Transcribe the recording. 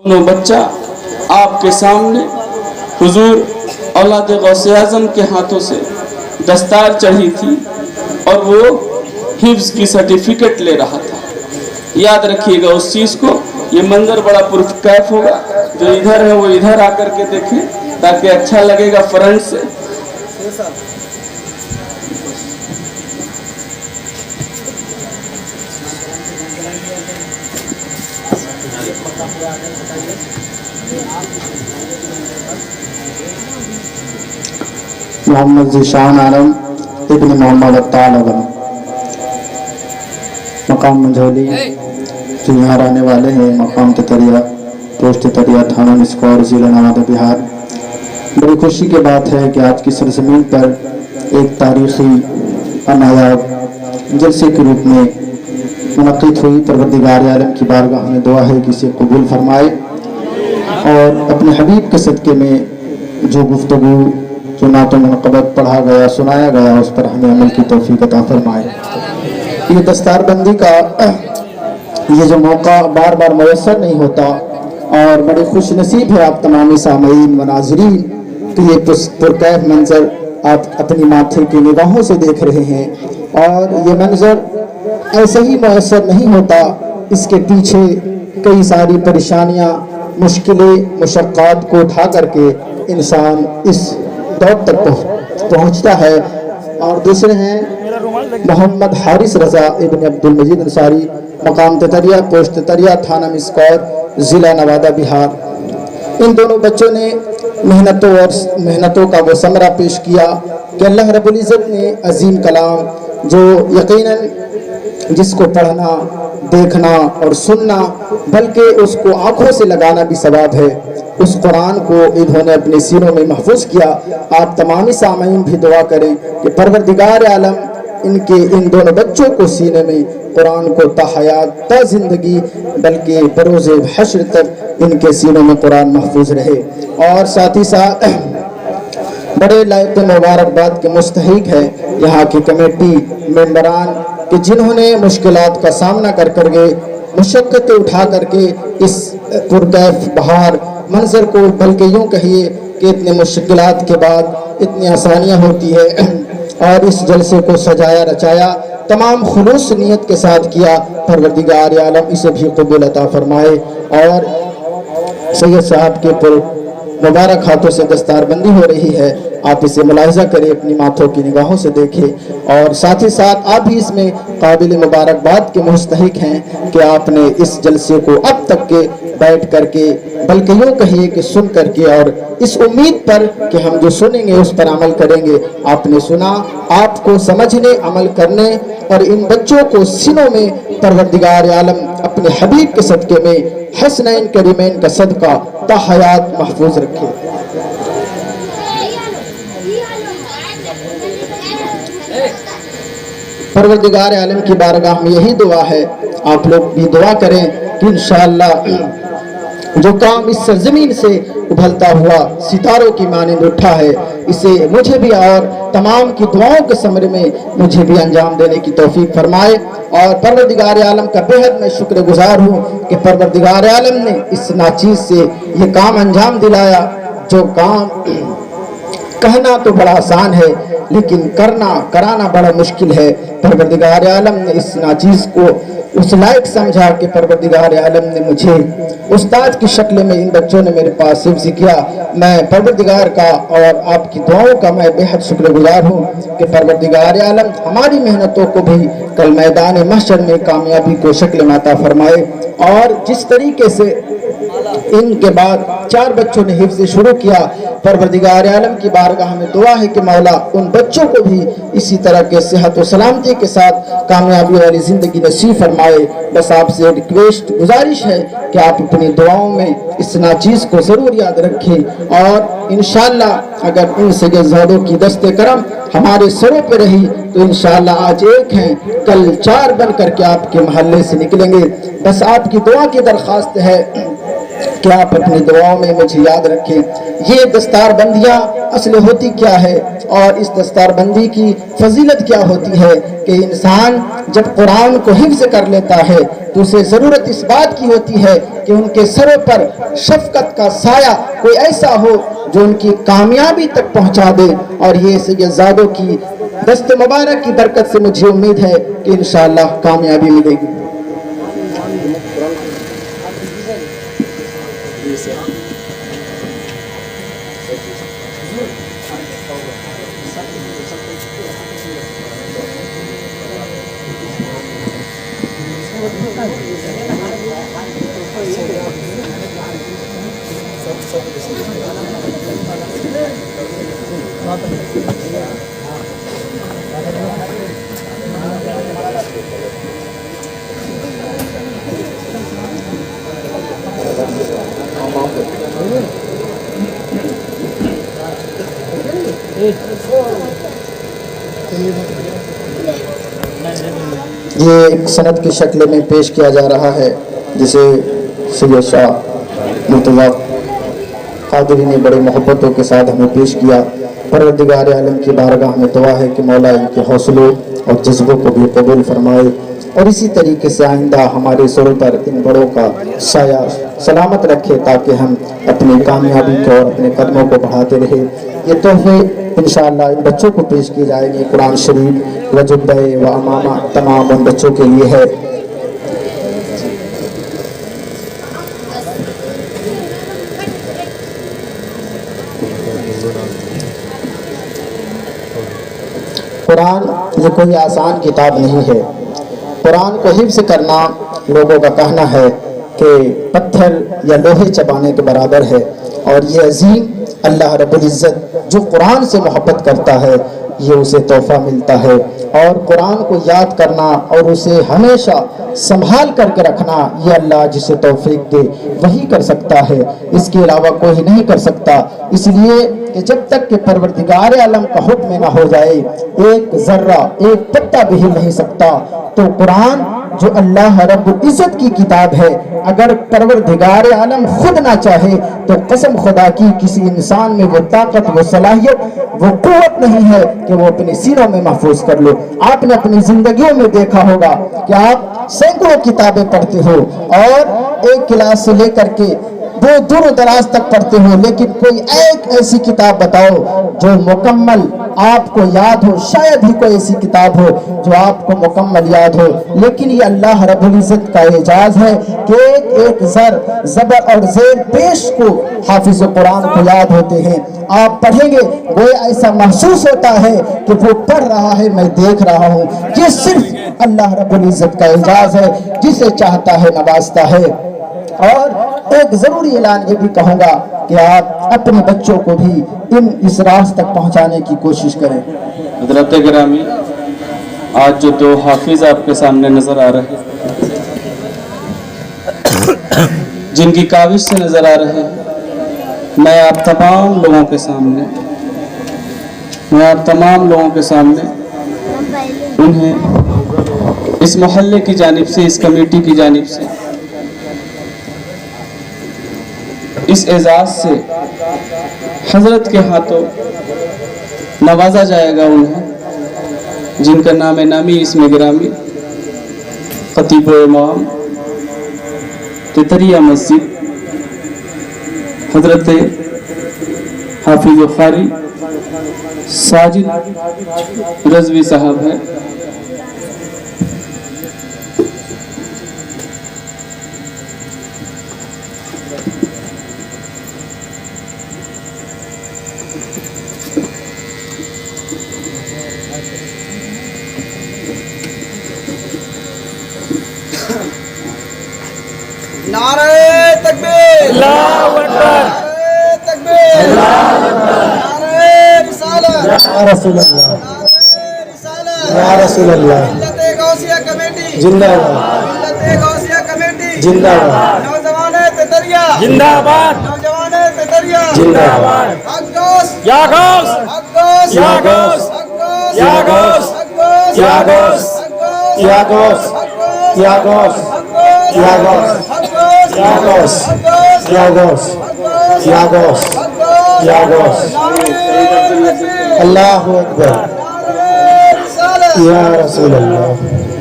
दोनों बच्चा आपके सामने हुजूर औलाद गौसे आज़म के हाथों से दस्तार चढ़ी थी और वो हिफ्ज़ की सर्टिफिकेट ले रहा था। याद रखिएगा उस चीज़ को। ये मंजर बड़ा पुरकैफ होगा। जो इधर है वो इधर आकर के देखें ताकि अच्छा लगेगा फ्रंट से। मोहम्मद ज़ीशान आलम इब्न मोहम्मद अत्ताल अवल मकाम मंझौली जो यहाँ रहने वाले हैं, मकाम ततरिया, पोस्ट ततरिया, थाना मिसकौर, ज़िला नवादा, बिहार। बड़ी खुशी की बात है कि आज की सरजमीन पर एक तारीख़ी नायाब जलसे के रूप में मुनक़िद हुई। परवरदिगार आलम की बारगाह में दुआ है कि इसे कबूल फरमाए और अपने हबीब के सदक़े में जो गुफ्तगू, जो नातो मुनक़बत पढ़ा गया, सुनाया गया, उस पर हमें अमल की तौफ़ीक़ अता फरमाए। ये दस्तारबंदी का ये जो मौका बार बार मैसर नहीं होता और बड़े खुश नसीब है आप तमामी सामईन व नाज़रीन कि ये पुरकैफ मंज़र आप अपनी माथे की निगाहों से देख रहे हैं। और ये मंज़र ऐसे ही मैसर नहीं होता, इसके पीछे कई सारी परेशानियाँ, मुश्किलें, मुशक्क़ात को उठा करके इंसान इस दौर तक पहुँचता है। और दूसरे हैं मोहम्मद हारिस रज़ा इब्न अब्दुल मजीद अंसारी, मकाम ततरिया, पोस्ट ततरिया, थाना मिसकौर, ज़िला नवादा, बिहार। इन दोनों बच्चों ने मेहनतों का वो समरा पेश किया कि अल्लाह रब्बुल इज़्ज़त ने अजीम कलाम जो यकीनन जिसको पढ़ना, देखना और सुनना बल्कि उसको आँखों से लगाना भी सवाब है, उस कुरान को इन्होंने अपने सीनों में महफूज किया। आप तमामी सामईन भी दुआ करें कि परवरदिगार आलम इनके इन दोनों बच्चों को सीने में कुरान को ताहयात ता ज़िंदगी बल्कि बरोज़ हश्र तक इनके सीनों में कुरान महफूज रहे। और साथ ही साथ बड़े लायक मुबारकबाद के मुस्तहिक है यहाँ की कमेटी मेंबरान कि जिन्होंने मुश्किलात का सामना कर करके, मुशक्क़तें उठा करके इस पुरकैफ बहार मंजर को, बल्कि यूँ कहिए कि इतने मुश्किलात के बाद इतनी आसानियाँ होती है, और इस जलसे को सजाया रचाया तमाम खुलूस नियत के साथ किया। परवरदिगार आलम इसे भी कबूल अता फरमाए। और सैयद साहब के पुर मुबारक हाथों से दस्तारबंदी हो रही है, आप इसे मुलाहिज़ा करें, अपनी माथों की निगाहों से देखें। और साथ ही साथ आप भी इसमें काबिल मुबारकबाद के मुस्तहिक हैं कि आपने इस जलसे को अब तक के बैठ करके, बल्कि यूँ कहिए कि सुन करके, और इस उम्मीद पर कि हम जो सुनेंगे उस पर अमल करेंगे, आपने सुना। आपको समझने, अमल करने और इन बच्चों को सीनों में परवरदिगार आलम अपने हबीब के सदक़े में हसनैन करीमैन का सदका ताहयात महफूज रखे। परवरदिगार आलम की बारगाह में यही दुआ है, आप लोग भी दुआ करें कि इंशाअल्लाह जो काम इस सरजमीन से उभलता हुआ सितारों की मानिंद उठा है, इसे मुझे भी और तमाम की दुआओं के समरे में मुझे भी अंजाम देने की तौफीक फरमाए। और परवरदिगार आलम का बेहद मैं शुक्रगुजार हूँ कि परवरदिगार आलम ने इस नाचीज़ से ये काम अंजाम दिलाया, जो काम कहना तो बड़ा आसान है लेकिन कराना बड़ा मुश्किल है। परवरदिगार आलम ने इस नाचीज़ को उस लायक समझा कि परवरदिगार आलम ने मुझे उस्ताद की शक्ल में इन बच्चों ने मेरे पास हिफ्ज़ किया। मैं परवरदिगार का और आपकी दुआओं का मैं बेहद शुक्रगुजार हूँ कि परवरदिगार आलम हमारी मेहनतों को भी कल मैदान महशर में कामयाबी को शक्ल में अता फरमाए। और जिस तरीके से इनके बाद 4 बच्चों ने हिफ्ज़ शुरू किया, परवरदिगार आलम की बारगाह में दुआ है कि मौला उन बच्चों को भी इसी तरह के सेहत व सलामती के साथ कामयाबी वाली ज़िंदगी नसीब फरमाए। बस आपसे रिक्वेस्ट, गुजारिश है कि आप अपनी दुआओं में इस नाचीज़ को ज़रूर याद रखें। और इंशाअल्लाह अगर इन सैयदज़ादों की दस्ते करम हमारे सरों पर रही तो इंशाअल्लाह आज एक हैं, कल 4 बन करके आपके महल्ले से निकलेंगे। बस आपकी दुआ की दरख्वास्त है کہ آپ اپنی دعاؤں میں مجھے یاد رکھیں۔ یہ دستار بندیاں اصل ہوتی کیا ہے اور اس دستار بندی کی فضیلت کیا ہوتی ہے کہ انسان جب قرآن کو حفظ کر لیتا ہے تو اسے ضرورت اس بات کی ہوتی ہے کہ ان کے سروں پر شفقت کا سایہ کوئی ایسا ہو جو ان کی کامیابی تک پہنچا دے، اور یہ سیدزادوں کی دست مبارک کی برکت سے مجھے امید ہے کہ انشاءاللہ کامیابی ملے گی۔ یہ ایک سند کی شکل میں پیش کیا جا رہا ہے جسے سید شاہ مرتضیٰ قادری نے بڑے محبتوں کے ساتھ ہمیں پیش کیا۔ پروردگار عالم کی بارگاہ میں دعا ہے کہ مولا ان کے حوصلوں اور جذبوں کو بھی قبول فرمائے، اور اسی طریقے سے آئندہ ہمارے سروں پر ان بڑوں کا سایہ سلامت رکھے تاکہ ہم اپنی کامیابی کو اور اپنے قدموں کو بڑھاتے رہے۔ یہ تحفے انشاءاللہ ان بچوں کو پیش کیے جائیں گے۔ قرآن شریف و جبہ و امامہ تمام ان بچوں کے لیے ہے۔ قرآن یہ کوئی آسان کتاب نہیں ہے۔ قرآن کو حفظ کرنا لوگوں کا کہنا ہے کہ پتھر یا لوہے چبانے کے برابر ہے، اور یہ عظیم اللہ رب العزت جو قرآن سے محبت کرتا ہے یہ اسے تحفہ ملتا ہے، اور قرآن کو یاد کرنا اور اسے ہمیشہ سنبھال کر کے رکھنا یہ اللہ جسے توفیق دے وہی کر سکتا ہے، اس کے علاوہ کوئی نہیں کر سکتا۔ اس لیے کہ جب تک کہ پروردگار عالم کا حکم نہ ہو جائے ایک ذرہ ایک پتا بھی ہل نہیں سکتا۔ تو قرآن جو اللہ رب العزت کی کتاب ہے، اگر پروردگار عالم خود نہ چاہے تو قسم خدا کی کسی انسان میں وہ طاقت، وہ صلاحیت، وہ قوت نہیں ہے کہ وہ اپنے سینوں میں محفوظ کر لے۔ آپ نے اپنی زندگیوں میں دیکھا ہوگا کہ آپ سینکڑوں کتابیں پڑھتے ہو اور ایک کلاس سے لے کر کے دور دراز تک پڑھتے ہو، لیکن کوئی ایک ایسی کتاب بتاؤ جو مکمل آپ کو یاد ہو۔ شاید ہی کوئی ایسی کتاب ہو جو آپ کو مکمل یاد ہو، لیکن یہ اللہ رب العزت کا اعجاز ہے کہ ایک زر زبر اور زیر پیش کو حافظ قرآن کو یاد ہوتے ہیں۔ آپ پڑھیں گے وہ ایسا محسوس ہوتا ہے کہ وہ پڑھ رہا ہے میں دیکھ رہا ہوں۔ یہ صرف اللہ رب العزت کا اعجاز ہے، جسے چاہتا ہے نوازتا ہے۔ اور ایک ضروری اعلان یہ بھی کہوں گا کہ آپ اپنے بچوں کو بھی اس راز تک پہنچانے کی کوشش کریں۔ حضرت گرامی، آج جو دو حافظ آپ کے سامنے نظر آ رہے ہیں، جن کی کاوش سے نظر آ رہے ہیں، میں آپ تمام لوگوں کے سامنے انہیں اس محلے کی جانب سے، اس کمیٹی کی جانب سے اس اعزاز سے حضرت کے ہاتھوں نوازا جائے گا انہیں، جن کا نام نامی اسم گرامی خطیب و امام تتریہ مسجد حضرت حافظ و قاری ساجد رضوی صاحب ہے۔ نعرہ تکبیر، اللہ اکبر، نعرہ تکبیر، اللہ اکبر، نعرہ رسالت، یا رسول اللہ، نعرہ رسالت، یا رسول اللہ، ملت غوثیہ کمیٹی زندہ باد، ملت غوثیہ کمیٹی زندہ باد، نوجوان تتریہ زندہ باد، نوجوان تتریہ زندہ باد، حق غوث، یا غوث، حق غوث، یا غوث، حق غوث، یا غوث، حق غوث، یا غوث، حق غوث، یا غوث، حق غوث، یا غوث، حق غوث، या गौस या गौस या गौस या गौस या गौस अल्लाहु अकबर या रसूल अल्लाह